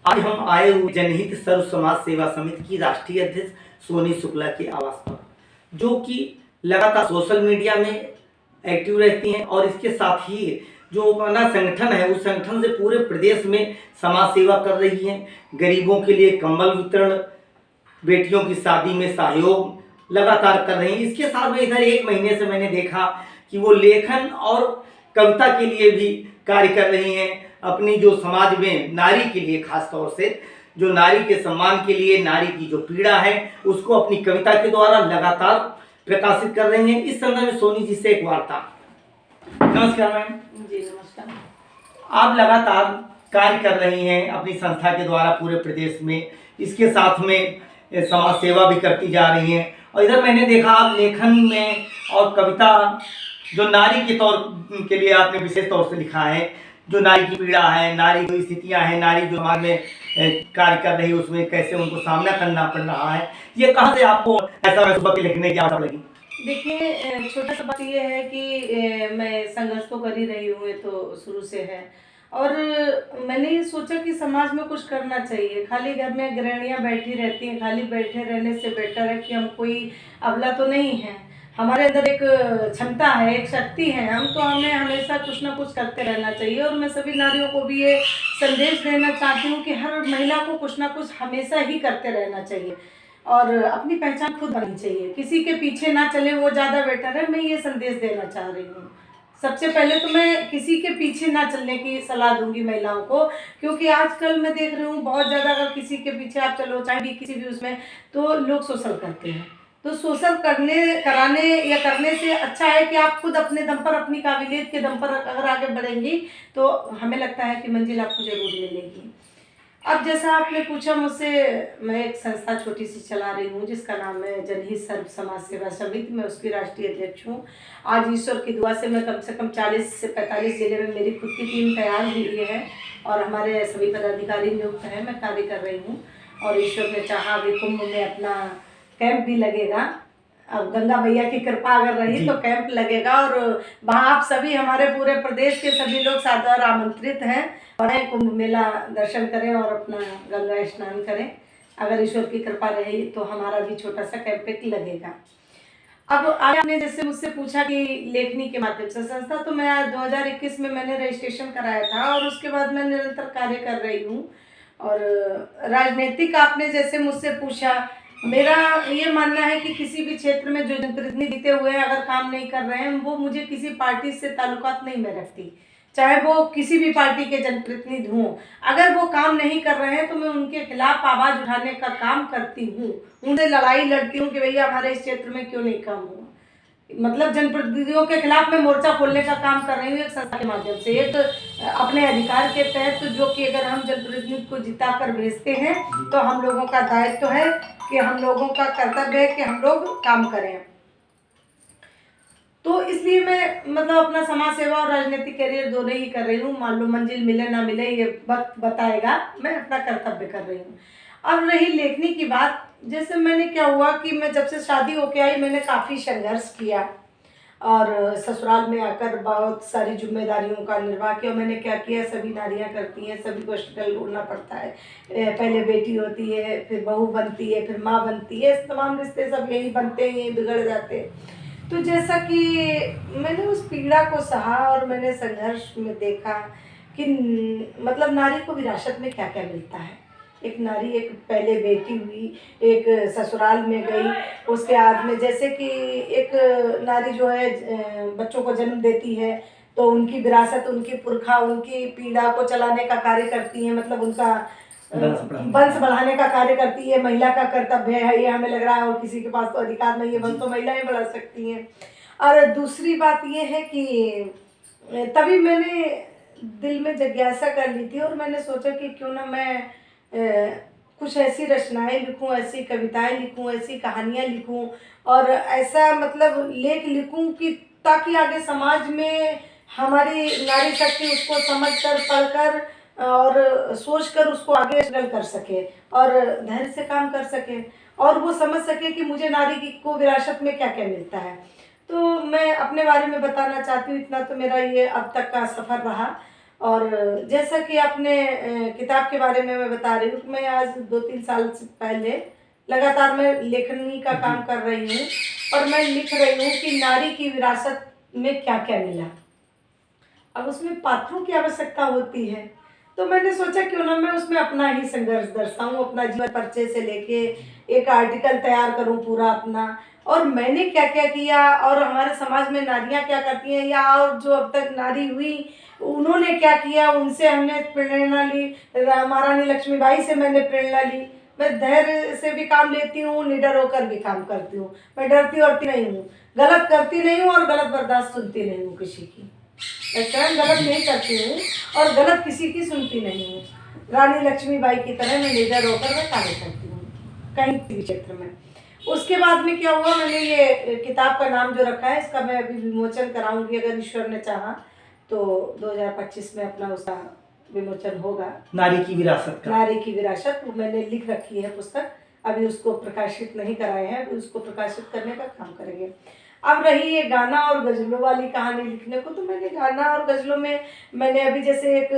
आज हम आए हुए जनहित सर्व समाज सेवा समिति की राष्ट्रीय अध्यक्ष सोनी शुक्ला के आवास पर, जो कि लगातार सोशल मीडिया में एक्टिव रहती हैं और इसके साथ ही जो अपना संगठन है उस संगठन से पूरे प्रदेश में समाज सेवा कर रही हैं। गरीबों के लिए कंबल वितरण, बेटियों की शादी में सहयोग लगातार कर रही हैं। इसके साथ में इधर 1 महीने से मैंने देखा कि वो लेखन और कविता के लिए भी कार्य कर रही हैं। अपनी जो समाज में नारी के लिए, खास तौर से जो नारी के सम्मान के लिए, नारी की जो पीड़ा है उसको अपनी कविता के द्वारा लगातार प्रकाशित कर रही हैं। इस संदर्भ में सोनी जी से एक वार्ता। नमस्कार मैम। जी नमस्कार। आप लगातार कार्य कर रही हैं अपनी संस्था के द्वारा पूरे प्रदेश में, इसके साथ में समाज सेवा भी करती जा रही हैं। और इधर मैंने देखा आप लेखन में और कविता जो नारी के तौर के लिए आपने विशेष तौर से लिखा है, जो नारी की पीड़ा है, नारी जो स्थितियाँ हैं, नारी जो समाज में कार्य कर रही है उसमें कैसे उनको सामना करना पड़ रहा है, ये कहाँ से आपको ऐसा महसूस लिखने की आवश्यकता लगी? देखिए, छोटा सा बात ये है कि मैं संघर्ष तो कर ही रही हूँ, ये तो शुरू से है। और मैंने ये सोचा कि समाज में कुछ करना चाहिए। खाली घर में गृहिणियाँ बैठी रहती हैं, खाली बैठे रहने से बेटर है कि हम कोई अबला तो नहीं हैं, हमारे अंदर एक क्षमता है, एक शक्ति है, हमें हमेशा कुछ ना कुछ करते रहना चाहिए। और मैं सभी नारियों को भी ये संदेश देना चाहती हूँ कि हर महिला को कुछ ना कुछ हमेशा ही करते रहना चाहिए और अपनी पहचान खुद बनानी चाहिए, किसी के पीछे ना चले, वो ज़्यादा बेटर है। मैं ये संदेश देना चाह रही हूँ। सबसे पहले तो मैं किसी के पीछे ना चलने की सलाह दूंगी महिलाओं को, क्योंकि आजकल मैं देख रही हूँ बहुत ज़्यादा, अगर किसी के पीछे आप चलो, चाहे भी किसी भी उसमें, तो लोग शोषण करते हैं। तो शोषण कराने या करने से अच्छा है कि आप खुद अपने दम पर, अपनी काबिलियत के दम पर अगर आगे बढ़ेंगी तो हमें लगता है कि मंजिल आपको जरूर मिलेगी। अब जैसा आपने पूछा मुझसे, मैं एक संस्था छोटी सी चला रही हूँ जिसका नाम है जनहित सर्व समाज सेवा समिति। मैं उसकी राष्ट्रीय अध्यक्ष हूँ। आज ईश्वर की दुआ से मैं कम से कम 40 से 45 जिले में मेरी खुद की टीम तैयार हुई है और हमारे सभी पदाधिकारी नियुक्त हैं। मैं कार्य कर रही हूँ और ईश्वर ने चाहा अभी कुंभ में अपना कैंप भी लगेगा। अब गंगा मैया की कृपा अगर रही तो कैंप लगेगा और वहाँ आप सभी, हमारे पूरे प्रदेश के सभी लोग सादर आमंत्रित हैं और कुंभ मेला दर्शन करें और अपना गंगा स्नान करें। अगर ईश्वर की कृपा रही तो हमारा भी छोटा सा कैंप एक लगेगा। अब आपने जैसे मुझसे पूछा कि लेखनी के माध्यम से संस्था, तो मैं 2021 में मैंने रजिस्ट्रेशन कराया था और उसके बाद मैं निरंतर कार्य कर रही हूँ। और राजनीतिक आपने जैसे मुझसे पूछा, मेरा ये मानना है कि किसी भी क्षेत्र में जो जनप्रतिनिधि जीते हुए अगर काम नहीं कर रहे हैं, वो मुझे किसी पार्टी से ताल्लुकात नहीं मैं रखती, चाहे वो किसी भी पार्टी के जनप्रतिनिधि हों। अगर वो काम नहीं कर रहे हैं तो मैं उनके खिलाफ आवाज़ उठाने का काम करती हूँ, उनसे लड़ाई लड़ती हूँ कि भैया हमारे इस क्षेत्र में क्यों नहीं काम हुआ। मतलब जनप्रतिनिधियों के खिलाफ मैं मोर्चा खोलने का काम कर रही हूँ एक संस्था के माध्यम से, एक अपने अधिकार के तहत, जो कि अगर हम जनप्रतिनिधि को जिता कर भेजते हैं तो हम लोगों का दायित्व है कि हम लोगों का कर्तव्य है कि हम लोग काम करें। तो इसलिए मैं मतलब अपना समाज सेवा और राजनीतिक करियर दोनों ही कर रही हूँ। मान लो मंजिल मिले ना मिले ये वक्त बताएगा, मैं अपना कर्तव्य कर रही हूँ। अब रही लेखनी की बात, जैसे मैंने क्या हुआ कि मैं जब से शादी होके आई मैंने काफ़ी संघर्ष किया और ससुराल में आकर बहुत सारी जिम्मेदारियों का निर्वाह किया। मैंने क्या किया, सभी नारियां करती हैं, सभी को स्ट्रगल ढूंढना पड़ता है। पहले बेटी होती है, फिर बहू बनती है, फिर माँ बनती है, तमाम रिश्ते सब यही बनते हैं, यही बिगड़ जाते हैं। तो जैसा कि मैंने उस पीड़ा को सहा और मैंने संघर्ष में देखा कि मतलब नारी को विरासत में क्या क्या मिलता है। एक नारी, एक पहले बेटी हुई, एक ससुराल में गई, उसके बाद में जैसे कि एक नारी जो है बच्चों को जन्म देती है तो उनकी विरासत, उनकी पुरखा, उनकी पीढ़ा को चलाने का कार्य करती है, मतलब उनका वंश बढ़ाने का कार्य करती है। महिला का कर्तव्य है ये हमें लग रहा है, और किसी के पास तो अधिकार नहीं है, वंश तो महिलाएं बढ़ा सकती हैं। और दूसरी बात ये है कि तभी मैंने दिल में जिज्ञासा कर ली थी और मैंने सोचा कि क्यों ना मैं कुछ ऐसी रचनाएं लिखूं, ऐसी कविताएं लिखूं, ऐसी कहानियां लिखूं और ऐसा मतलब लेख लिखूं कि ताकि आगे समाज में हमारी नारी शक्ति उसको समझ कर, पढ़ कर और सोच कर उसको आगे स्ट्रगल कर सके और धैर्य से काम कर सके और वो समझ सके कि मुझे नारी को विरासत में क्या क्या मिलता है। तो मैं अपने बारे में बताना चाहती हूँ, इतना तो मेरा ये अब तक का सफ़र रहा। और जैसा कि आपने किताब के बारे में मैं बता रही हूँ, मैं आज 2-3 साल से पहले लगातार मैं लेखनी का काम कर रही हूँ और मैं लिख रही हूँ कि नारी की विरासत में क्या क्या मिला। अब उसमें पात्रों की आवश्यकता होती है, तो मैंने सोचा क्यों ना मैं उसमें अपना ही संघर्ष दर्शाऊं, अपना जीवन परिचय से लेके एक आर्टिकल तैयार करूं पूरा अपना, और मैंने क्या क्या किया और हमारे समाज में नारियां क्या करती हैं, या और जो अब तक नारी हुई उन्होंने क्या किया, उनसे हमने प्रेरणा ली। महारानी लक्ष्मीबाई से मैंने प्रेरणा ली। मैं धैर्य से भी काम लेती हूँ, निडर होकर भी काम करती हूँ। मैं डरती वरती नहीं हूँ, गलत करती नहीं हूँ और गलत बर्दाश्त सुनती नहीं हूँ किसी की। मैं स्वयं गलत नहीं करती हूँ और गलत किसी की सुनती नहीं हूँ। रानी लक्ष्मीबाई की तरह मैं निडर होकर मैं कार्य करती हूँ कहीं भी क्षेत्र में। उसके बाद में क्या हुआ, मैंने ये किताब का नाम जो रखा है इसका मैं अभी विमोचन कराऊंगी, अगर ईश्वर ने चाहा तो 2025 में अपना उसका विमोचन होगा। नारी की विरासत का, नारी की विरासत, वो मैंने लिख रखी है पुस्तक, अभी उसको प्रकाशित नहीं कराए हैं, अभी उसको प्रकाशित करने का काम करेंगे। अब रही ये गाना और गज़लों वाली कहानी लिखने को, तो मैंने गाना और गज़लों में मैंने अभी जैसे एक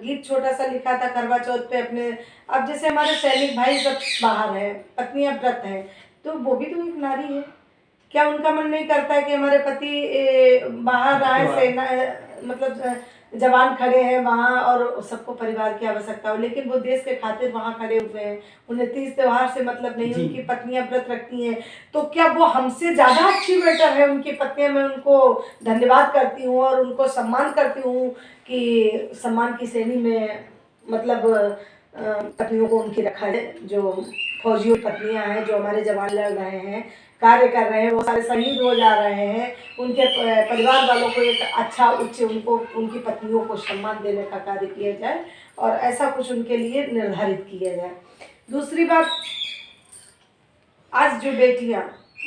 गीत छोटा सा लिखा था करवा चौथ पे अपने। अब जैसे हमारे सैनिक भाई सब बाहर हैं, पत्नियां व्रत हैं, तो वो भी तो एक नारी है। क्या उनका मन नहीं करता है कि हमारे पति बाहर आए, सेना मतलब जवान खड़े हैं वहाँ और सबको परिवार की आवश्यकता हो, लेकिन वो देश के खातिर वहाँ खड़े हुए हैं, उन्हें तीज त्योहार से मतलब नहीं, उनकी पत्नियां व्रत रखती हैं, तो क्या वो हमसे ज़्यादा अच्छी बेटर है उनकी पत्नियां? मैं उनको धन्यवाद करती हूँ और उनको सम्मान करती हूँ कि सम्मान की श्रेणी में मतलब पत्नियों को उनकी रखा है। जो फौजियों पत्नियां हैं, जो हमारे जवान लड़ रहे हैं, कार्य कर रहे हैं, वो सारे शहीद हो जा रहे हैं, उनके परिवार वालों को एक अच्छा उच्च उनको उनकी पत्नियों को सम्मान देने का कार्य किया जाए और ऐसा कुछ उनके लिए निर्धारित किया जाए। दूसरी बात, आज जो बेटियां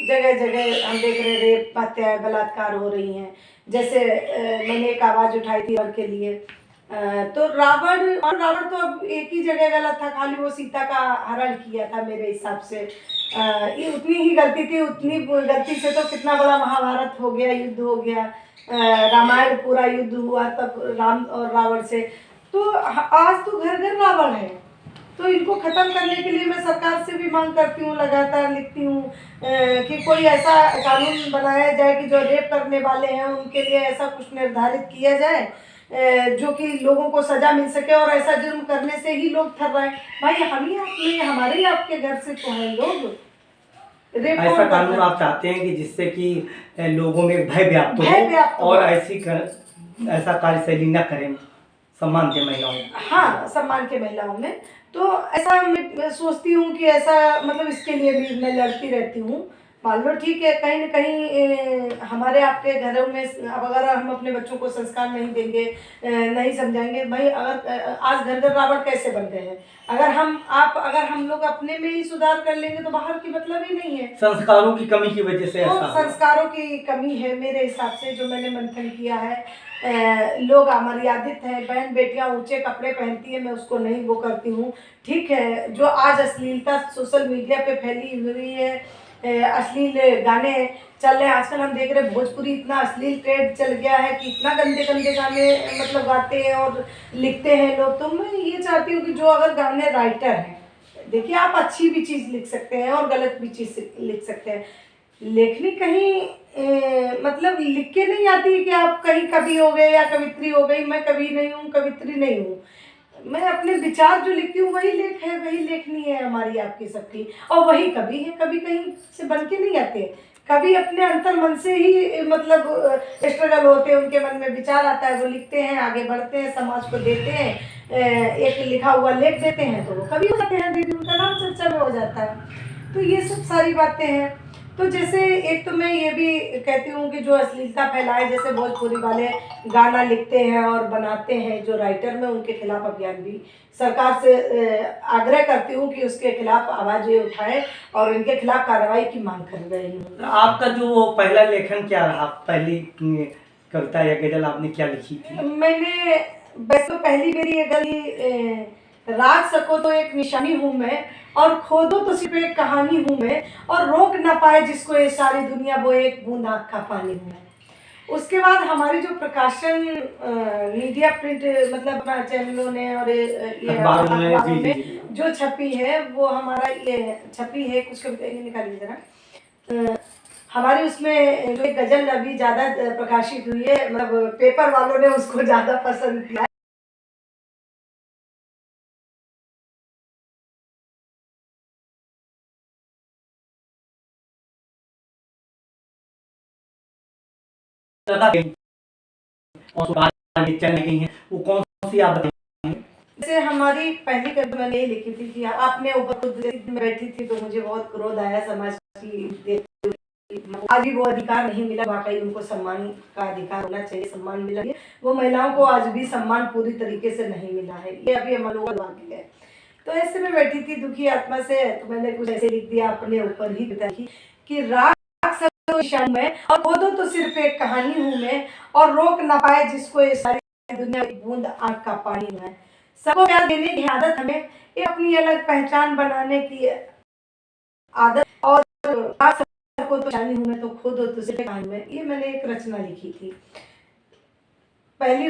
जगह जगह हम देख रहे रेप, हत्याएं, बलात्कार हो रही हैं, जैसे मैंने एक आवाज़ उठाई थी और के लिए तो रावण तो अब एक ही जगह गलत था, खाली वो सीता का हरण किया था मेरे हिसाब से। ये उतनी ही गलती थी, उतनी गलती से तो कितना बड़ा महाभारत हो गया, युद्ध हो गया, रामायण पूरा युद्ध हुआ तब राम और रावण से। तो आज तो घर घर रावण है, तो इनको ख़त्म करने के लिए मैं सरकार से भी मांग करती हूँ, लगातार लिखती हूँ कि कोई ऐसा कानून बनाया जाए कि जो रेप करने वाले हैं उनके लिए ऐसा कुछ निर्धारित किया जाए जो कि लोगों को सज़ा मिल सके, और ऐसा जुर्म करने से ही लोग ठर रहे हैं। भाई हम ही आपने हमारे ही आपके घर से तो हैं लोग, रेप ऐसा कानून आप चाहते हैं कि जिससे कि लोगों में भय व्याप्त हो और ऐसा कार्यशैली न करें, सम्मान के महिलाओं में। हाँ, सम्मान के महिलाओं में, तो ऐसा मैं सोचती हूँ कि ऐसा मतलब इसके लिए भी मैं लड़ती रहती हूँ। मान लो ठीक है, कहीं न कहीं हमारे आपके घरों में अब अगर हम अपने बच्चों को संस्कार नहीं देंगे, नहीं समझाएंगे, भाई अगर आज घर घर रावण कैसे बन गए हैं, अगर हम लोग अपने में ही सुधार कर लेंगे तो बाहर की मतलब ही नहीं है। संस्कारों की कमी की वजह से तो ऐसा संस्कारों की कमी है मेरे हिसाब से, जो मैंने मंथन किया है। लोग अमर्यादित हैं, बहन बेटियां ऊंचे कपड़े पहनती है, मैं उसको नहीं वो करती हूँ। ठीक है, जो आज अश्लीलता सोशल मीडिया पे फैली हुई है, अश्लील गाने चल रहे हैं आजकल, हम देख रहे हैं भोजपुरी इतना अश्लील ट्रेंड चल गया है कि इतना गंदे गंदे गाने मतलब गाते हैं और लिखते हैं लोग। तो मैं ये चाहती हूँ कि जो अगर गाने राइटर हैं, देखिए आप अच्छी भी चीज़ लिख सकते हैं और गलत भी चीज़ लिख सकते हैं, लेखनी कहीं मतलब लिख के नहीं आती कि आप कहीं कवि हो गए या कवित्री हो गई। मैं कवि नहीं हूँ, कवित्री नहीं हूँ, मैं अपने विचार जो लिखती हूँ वही लेख है, वही लेखनी है हमारी आपकी सबकी, और वही कवि है। कवि कहीं से बन के नहीं आते, कवि अपने अंतर मन से ही मतलब स्ट्रगल होते हैं, उनके मन में विचार आता है, वो लिखते हैं, आगे बढ़ते हैं, समाज को देते हैं, एक लिखा हुआ लेख देते हैं, तो वो कवि हो जाते हैं, दीदी उनका नाम चर्चा में हो जाता है। तो ये सब सारी बातें हैं। तो जैसे एक तो मैं ये भी कहती हूँ कि जो अश्लीलता फैलाए, जैसे भोजपुरी वाले गाना लिखते हैं और बनाते हैं जो राइटर, में उनके खिलाफ अभियान भी सरकार से आग्रह करती हूँ कि उसके खिलाफ आवाज़ उठाएं और इनके खिलाफ कार्रवाई की मांग कर रही हूँ। आपका जो पहला लेखन क्या रहा, पहली कविता या गजल आपने क्या लिखी थी? मैंने वैसे तो पहली मेरी ये गली राग सको तो एक निशानी हूँ मैं, और खो दो तो सिर्फ एक कहानी हूँ मैं, और रोक ना पाए जिसको ये सारी दुनिया वो एक बूंद आँख का पानी हूँ मैं। उसके बाद हमारी जो प्रकाशन मीडिया प्रिंट मतलब अपना चैनलों ने और ये अखबारों में, अखबारों जी जी में जी। जो छपी है वो हमारा ये छपी है, कुछ कविता निकालिए जरा। हमारी उसमें जो एक गजल अभी ज़्यादा प्रकाशित हुई है, मतलब पेपर वालों ने उसको ज़्यादा पसंद किया। और चैनल गई हैं वो कौन सी आप बताएंगे? जैसे हमारी पहली कविता मैंने ये लिखी थी कि आपने ऊपर खुद में बैठी थी तो मुझे बहुत क्रोध आया समाज की। आज भी वो अधिकार नहीं मिला, वाकई उनको सम्मान का अधिकार होना चाहिए, सम्मान मिला है। वो महिलाओं को आज भी सम्मान पूरी तरीके से नहीं मिला है, ये अभी हम लोगों को बाकी है। तो ऐसे में बैठी थी दुखी आत्मा से, तो मैंने कुछ ऐसे लिख दिया अपने ऊपर ही बताई कि राख शाम में और खोदो तो सिर्फ एक कहानी हूँ मैं, और रोक ना पाए जिसको ये सारी दुनिया एक बूंद आँख का पानी है। सबको प्यार देने की आदत हमें, ये अपनी अलग पहचान बनाने की आदत, और को तो जानी हूँ मैं तो खुद और दूसरे कहानी में, ये मैंने एक रचना लिखी थी। पहली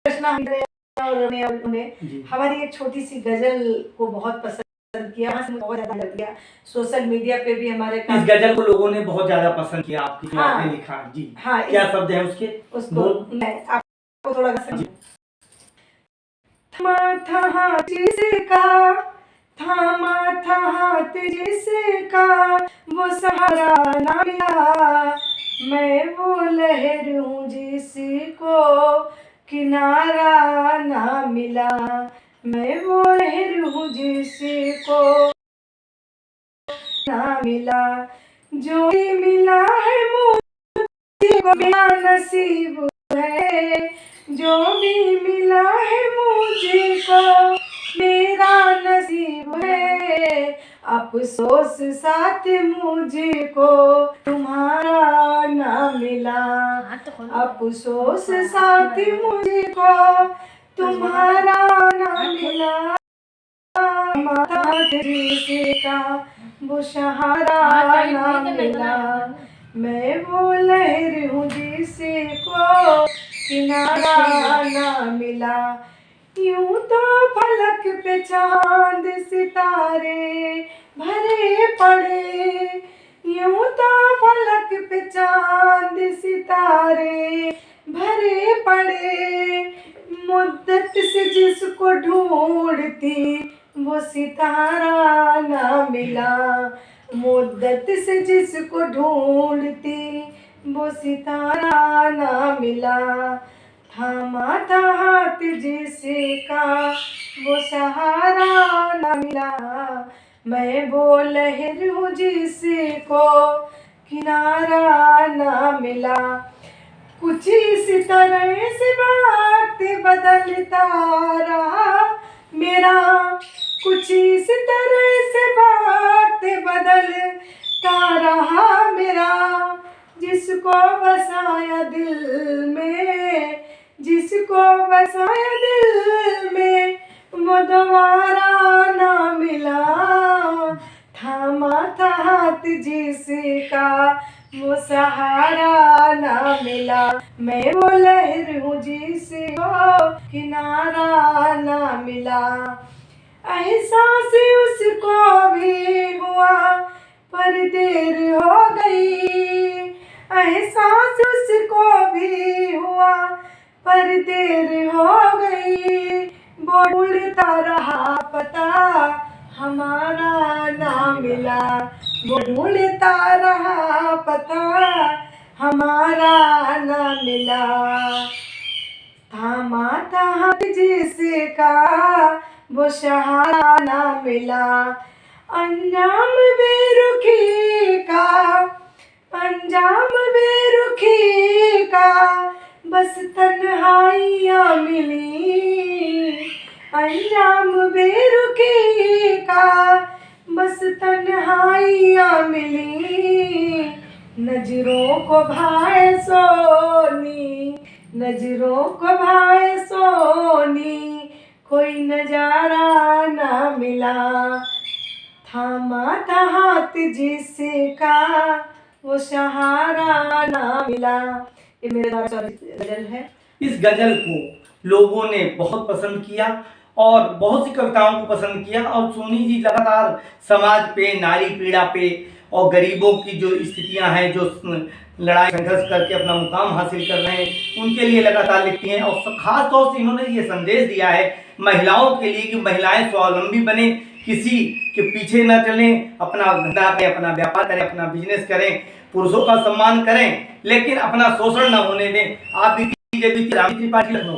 रचना हमने और उन्हें हमारी एक छोटी सी गजल को बहुत पसंद किया, वहाँ से मुझे बहुत ज़्यादा लग गया। सोशल मीडिया पे भी हमारे इस गजल को लोगों ने बहुत ज्यादा पसंद किया आपकी जो हाँ, आपने लिखा जी। हाँ, क्या शब्द है उसके? उसको मैं आपको थोड़ा सा थमा था हाथ जिसका, थामा था हाथ जिसका, वो सहारा ना मिला। मैं वो लहर हूँ जिसको किनारा ना मिला। मैं वो लहर हूँ जिसको ना मिला। जो भी मिला है मुझे को मेरा नसीब है, जो भी मिला है मुझे को मेरा नसीब है। अफसोस साथ मुझको तुम्हारा ना मिला। अफसोस साथ मुझको तुम्हारा ना मिला। माता जिसका वो सहारा ना मिला। मैं वो लहर हूँ जिसको किनारा ना मिला। यूं तो फलक पे चांद सितारे भरे पड़े, यूं तो फलक पे चांद सितारे भरे पड़े। मुद्दत से जिसको ढूंढती वो सितारा ना मिला। मुद्दत से जिसको ढूंढती वो सितारा ना मिला। थामा था हाथ जिसका वो सहारा ना मिला। मैं वो लहर हूँ जिसको किनारा ना मिला। कुछ इस तरह से वक्त बदलता रहा मेरा, कुछ इस तरह से वक्त बदलता रहा मेरा। जिसको बसाया दिल में, जिसको बसाया दिल में, वो दोबारा ना मिला। थामा था हाथ जिसका वो सहारा ना मिला। मैं वो लहर हूँ जिसको किनारा ना मिला। एहसास उसको भी हुआ पर देर हो गई। एहसास उसको भी हुआ पर देर हो गई। वो ढूंढता रहा पता हमारा ना मिला। वो ढूंढता रहा पता हमारा ना मिला। थामा था हाथ जिसका वो सहारा ना मिला। अंजाम बेरुखी का, अंजाम बेरुखी का बस तन्हाइयाँ मिली। अंजाम बेरुखी का बस तन्हाइयाँ मिली। नजरों को भाए सोनी, नजरों को भाए सोनी, कोई नजारा ना मिला। थामा था हाथ जिसका वो सहारा ना मिला। ये मेरे द्वारा चौरित गजल है। इस गजल को लोगों ने बहुत पसंद किया और बहुत सी कविताओं को पसंद किया, और सोनी जी लगातार समाज पे, नारी पीड़ा पे और गरीबों की जो स्थितियां हैं, जो लड़ाई संघर्ष करके अपना मुकाम हासिल कर रहे हैं, उनके लिए लगातार लिखती हैं। और खास तौर से इन्होंने ये संदेश दिया है महिलाओं के लिए कि महिलाएं स्वावलंबी बने, किसी के पीछे न चलें, अपना धंधा करें, अपना व्यापार करें, अपना बिजनेस करें, पुरुषों का सम्मान करें, लेकिन अपना शोषण न होने दें। आप बीती राम त्रिपाठी, लखनऊ।